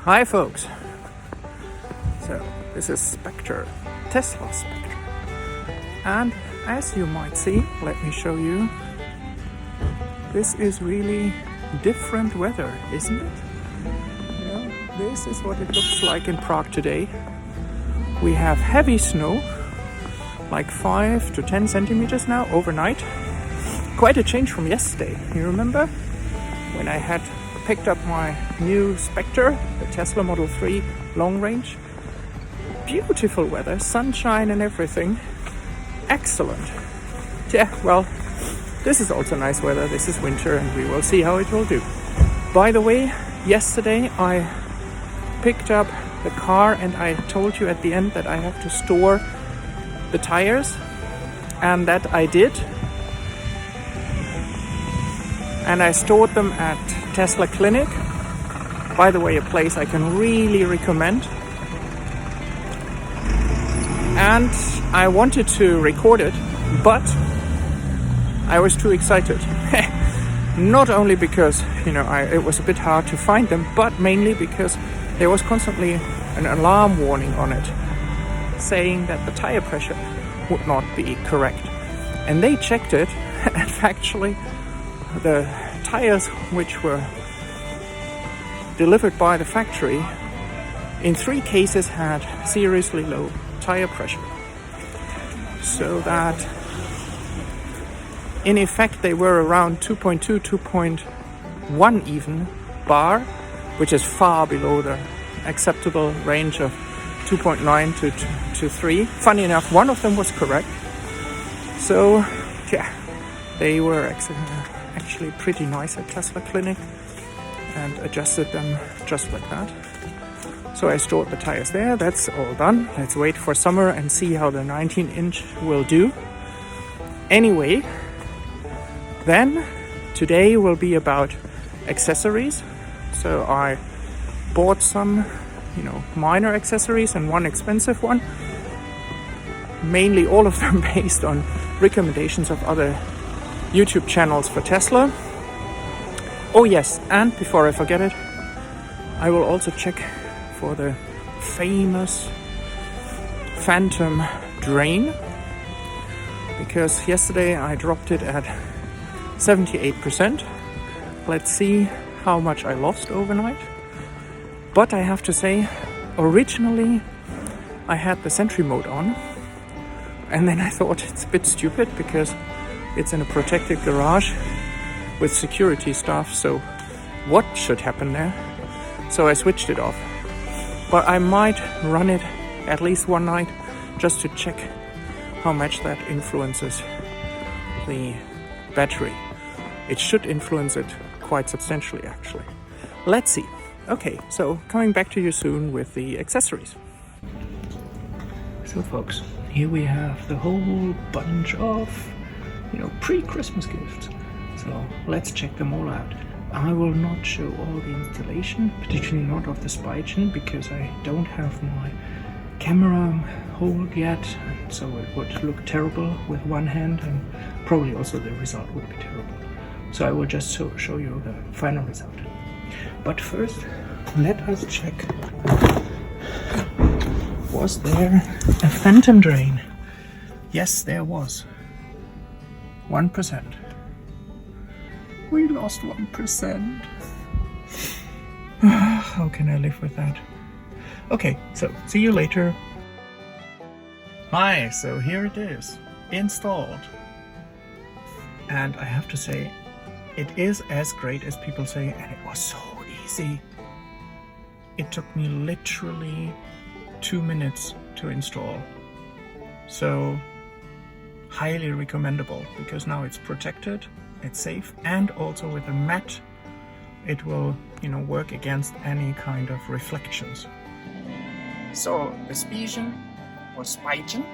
Hi folks, so this is Tesla Spectre, and as you might see, let me show you, this is really different weather, isn't it? This is what it looks like in Prague today. We have heavy snow, like 5 to 10 centimeters now overnight. Quite a change from yesterday. You remember when I had picked up my new Spectre, the Tesla Model 3 long range? Beautiful weather, sunshine and everything. Excellent. Yeah, well, this is also nice weather. This is winter and we will see how it will do. By the way, yesterday I picked up the car and I told you at the end that I have to store the tires, and that I did. And I stored them at Tesla Clinic. By the way, a place I can really recommend. And I wanted to record it, but I was too excited. Not only because, it was a bit hard to find them, but mainly because there was constantly an alarm warning on it saying that the tire pressure would not be correct. And they checked it, and actually the tires which were delivered by the factory in 3 cases had seriously low tire pressure. So that in effect they were around 2.2, 2.1 even bar, which is far below the acceptable range of 2.9 to 3. Funny enough, one of them was correct. So yeah, they were actually pretty nice at Tesla Clinic and adjusted them just like that. So I stored the tires there. That's all done. Let's wait for summer and see how the 19-inch will do. Anyway, then today will be about accessories. So I bought some, minor accessories and one expensive one. Mainly all of them based on recommendations of other YouTube channels for Tesla. Oh yes, and before I forget it, I will also check for the famous phantom drain, because yesterday I dropped it at 78%. Let's see how much I lost overnight. But I have to say, originally I had the Sentry mode on, and then I thought it's a bit stupid because it's in a protected garage with security staff, so what should happen there? So I switched it off. But I might run it at least one night just to check how much that influences the battery. It should influence it quite substantially, actually. Let's see. Okay, so coming back to you soon with the accessories. So folks, here we have the whole bunch of, pre-Christmas gifts. So let's check them all out. I will not show all the installation, particularly not of the Spigen, because I don't have my camera hold yet, so it would look terrible with one hand, and probably also the result would be terrible. So I will just show you the final result. But first, let us check. Was there a phantom drain? Yes, there was. 1%. We lost 1%. How can I live with that? Okay, so see you later. Hi, so here it is, installed. And I have to say, it is as great as people say, and it was so easy. It took me literally 2 minutes to install. So highly recommendable, because now it's protected, it's safe, and also with a mat it will work against any kind of reflections. So the Spigen or Spigen,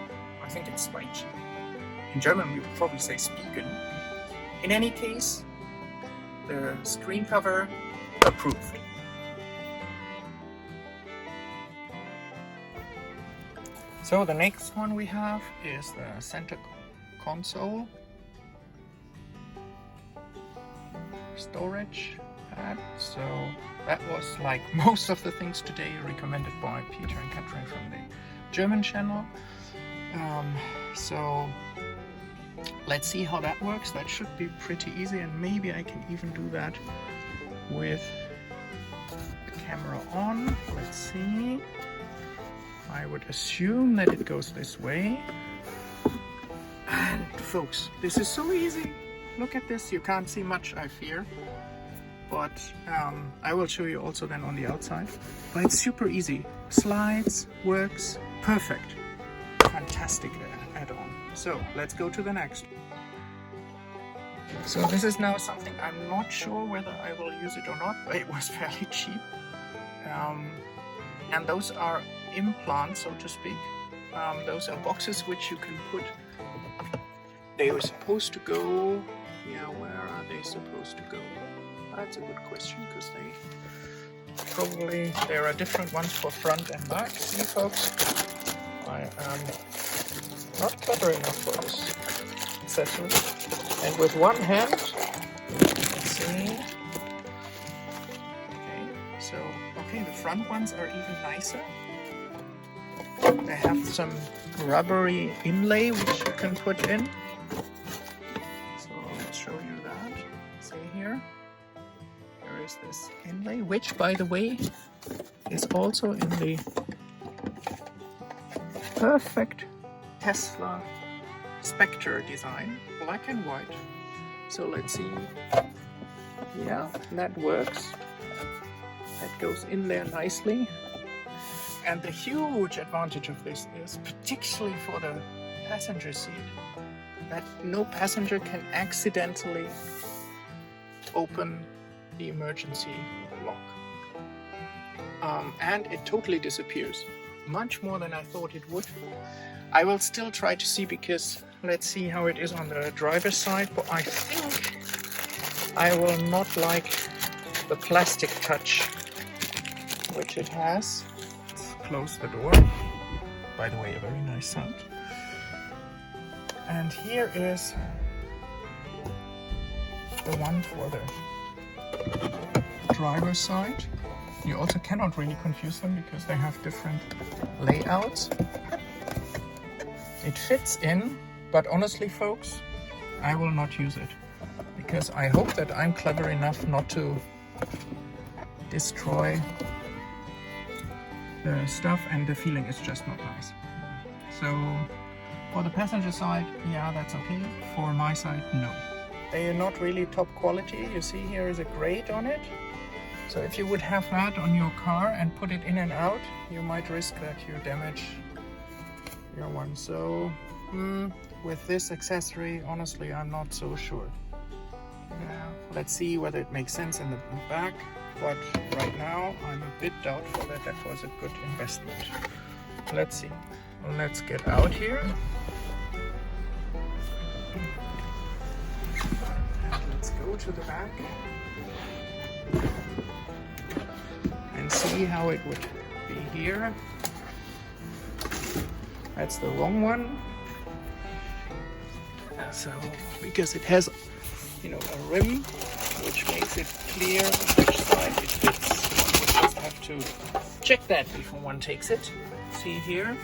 I think it's Spigen. In German we would probably say Spigen. In any case, the screen cover approved. So the next one we have is the center console. Storage that. So that was like most of the things today recommended by Peter and Catherine from the German channel. So let's see how that works. That should be pretty easy, and maybe I can even do that with the camera on. Let's see. I would assume that it goes this way. And folks, this is so easy. Look at this. You can't see much, I fear, but I will show you also then on the outside. But it's super easy. Slides, works, perfect. Fantastic add-on. So let's go to the next. So this is now something I'm not sure whether I will use it or not, but it was fairly cheap. And those are implants, so to speak. Those are boxes which you can put. They were supposed to go, yeah, where are they supposed to go? That's a good question, because there are different ones for front and back. See, folks, I am not clever enough for this accessory. And with one hand, let's see. Okay, the front ones are even nicer. They have some rubbery inlay which you can put in. So let's show you that. See here. There is this inlay, which by the way is also in the perfect Tesla Spectre design, black and white. So let's see. Yeah, that works. That goes in there nicely. And the huge advantage of this is, particularly for the passenger seat, that no passenger can accidentally open the emergency lock. And it totally disappears. Much more than I thought it would. I will still try to see, because let's see how it is on the driver's side, but I think I will not like the plastic touch which it has. Let's close the door. By the way, a very nice sound. And here is the one for the driver's side. You also cannot really confuse them because they have different layouts. It fits in, but honestly, folks, I will not use it, because I hope that I'm clever enough not to destroy the stuff, and the feeling is just not nice. So for the passenger side, yeah, that's okay. For my side, no. They are not really top quality. You see here is a grate on it. So if you would have that on your car and put it in and out, you might risk that you damage your one. So with this accessory, honestly, I'm not so sure. Let's see whether it makes sense in the back, but right now I'm a bit doubtful that that was a good investment. Let's see. Let's get out here. And let's go to the back and see how it would be here. That's the wrong one. So, because it has, you know, a rim which makes it clear which side it fits. You just have to check that before one takes it. See here,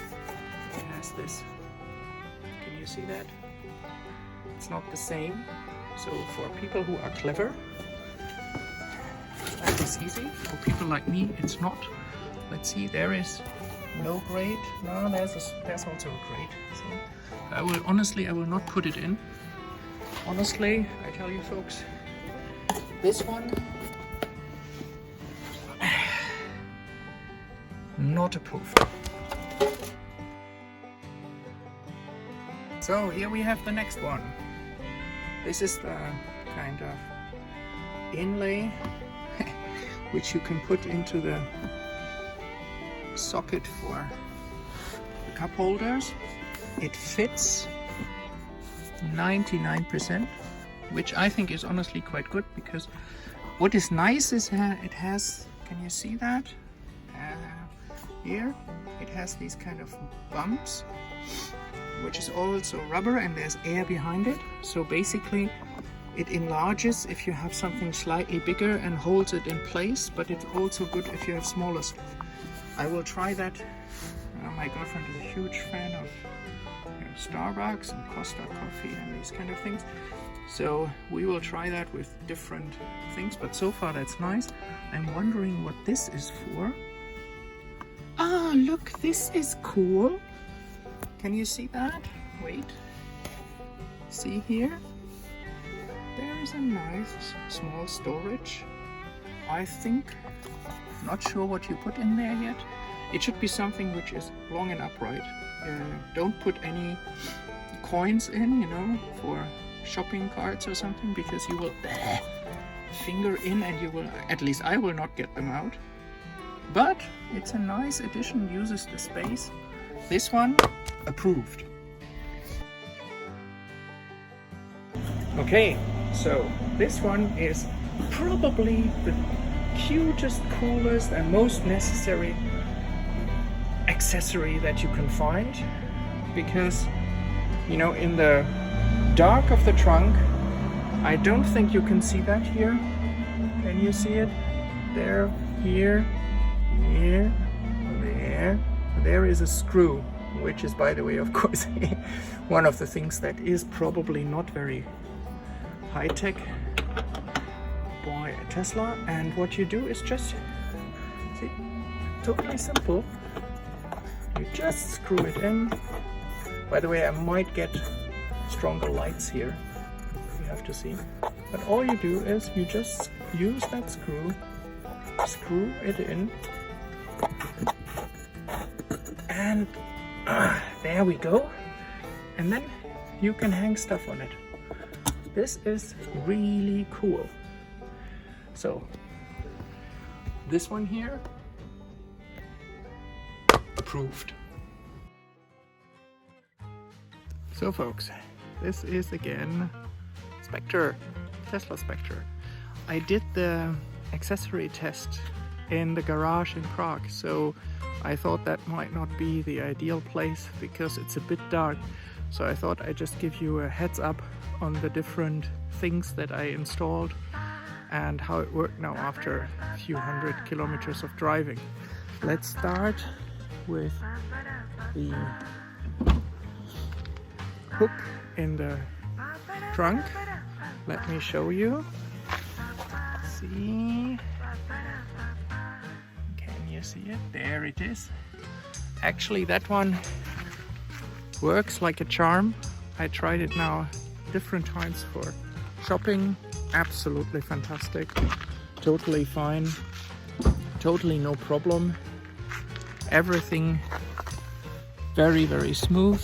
it has this. Can you see that? It's not the same. So for people who are clever, that is easy. For people like me, it's not. Let's see, there is no grate. No, there's also a grate. See? I will not put it in. Honestly, I tell you folks, this one, not approved. So here we have the next one. This is the kind of inlay which you can put into the socket for the cup holders. It fits 99%, which I think is honestly quite good, because what is nice is it has, can you see that? Here it has these kind of bumps, which is also rubber, and there's air behind it. So basically It enlarges if you have something slightly bigger and holds it in place, but it's also good if you have smaller stuff. I will try that. My girlfriend is a huge fan of Starbucks and Costa coffee and these kind of things. So we will try that with different things, but so far that's nice. I'm wondering what this is for. Ah, look, this is cool. Can you see that? Wait. See here? There is a nice small storage. I think, not sure what you put in there yet. It should be something which is long and upright. Don't put any coins in, you know, for shopping carts or something, because you will finger in and you will, at least I will not get them out. But it's a nice addition, uses the space. This one, approved. Okay, so this one is probably the cutest, coolest and most necessary accessory that you can find, because, you know, in the dark of the trunk, I don't think you can see that here. Can you see it? There, here, here, there. There is a screw, which is, by the way, of course, one of the things that is probably not very high-tech by a Tesla. And what you do is just, see, totally simple. You just screw it in. By the way, I might get stronger lights here, you have to see. But all you do is you just use that screw, screw it in, and there we go. And then you can hang stuff on it. This is really cool. So this one here, approved. So folks, this is again Spectre, Tesla Spectre. I did the accessory test in the garage in Prague, so I thought that might not be the ideal place because it's a bit dark. So I thought I'd just give you a heads up on the different things that I installed and how it worked now after a few hundred kilometers of driving. Let's start with the hook in the trunk. Let me show you. See? Can you see it? There it is. Actually, that one works like a charm. I tried it now different times for shopping. Absolutely fantastic. Totally fine. Totally no problem. Everything very, very smooth.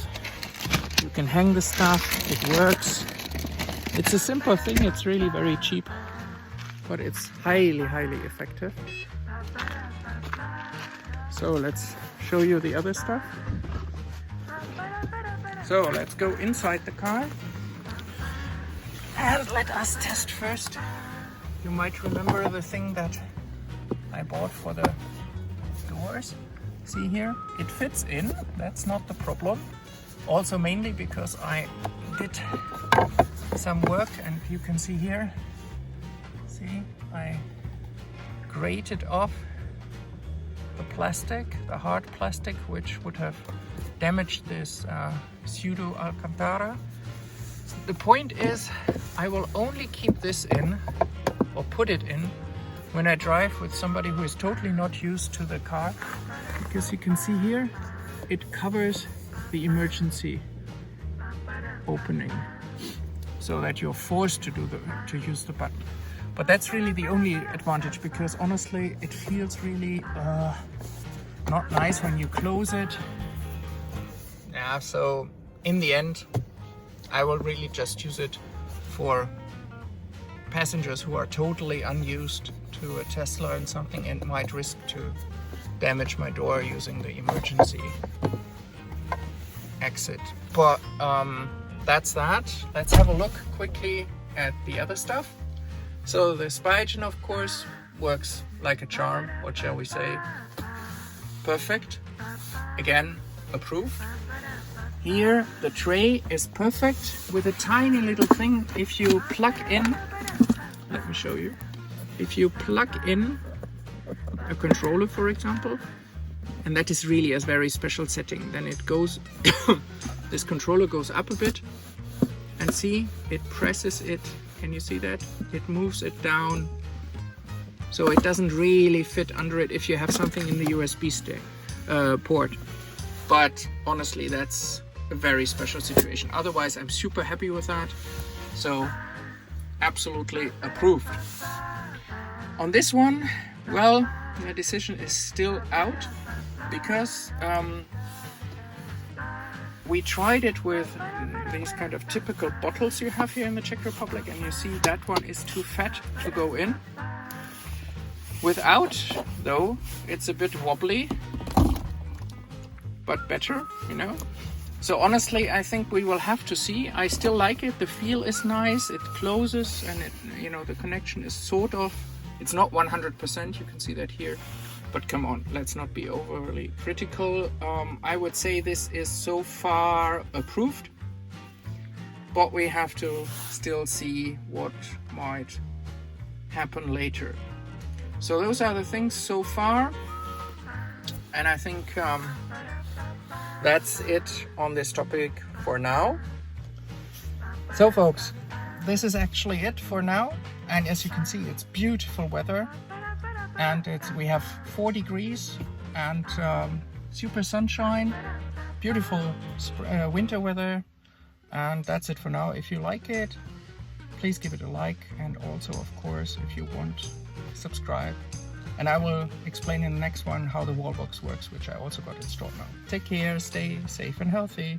You can hang the stuff. It works. It's a simple thing. It's really very cheap, but it's highly, highly effective. So let's show you the other stuff. So let's go inside the car and let us test first. You might remember the thing that I bought for the doors. See here, it fits in, that's not the problem. Also mainly because I did some work, and you can see here, see, I grated off the plastic, the hard plastic, which would have damaged this pseudo Alcantara. The point is, I will only keep this in, or put it in, when I drive with somebody who is totally not used to the car, because you can see here, it covers the emergency opening, so that you're forced to use the button. But that's really the only advantage, because honestly, it feels really not nice when you close it. Yeah, so in the end, I will really just use it for passengers who are totally unused to a Tesla and something, and might risk to damage my door using the emergency exit. But that's that. Let's have a look quickly at the other stuff. So the Spigen, of course, works like a charm. What shall we say? Perfect. Again, approved. Here the tray is perfect with a tiny little thing. If you plug in, let me show you. If you plug in a controller, for example, and that is really a very special setting, then it goes, this controller goes up a bit, and see, it presses it. Can you see that? It moves it down. So it doesn't really fit under it if you have something in the USB stick port. But honestly, that's a very special situation. Otherwise, I'm super happy with that. So absolutely approved. On this one, well, the decision is still out because we tried it with these kind of typical bottles you have here in the Czech Republic, and you see that one is too fat to go in. Without, though, it's a bit wobbly, but better, you know. So honestly, I think we will have to see. I still like it. The feel is nice. It closes, and it, you know, the connection is sort of. It's not 100%. You can see that here. But come on, let's not be overly critical. I would say this is so far approved, but we have to still see what might happen later. So those are the things so far, and I think that's it on this topic for now. So folks, this is actually it for now, and as you can see, it's beautiful weather. And we have 4 degrees and super sunshine, beautiful winter weather, and that's it for now. If you like it, please give it a like, and also, of course, if you want, subscribe. And I will explain in the next one how the wall box works, which I also got installed now. Take care, stay safe and healthy.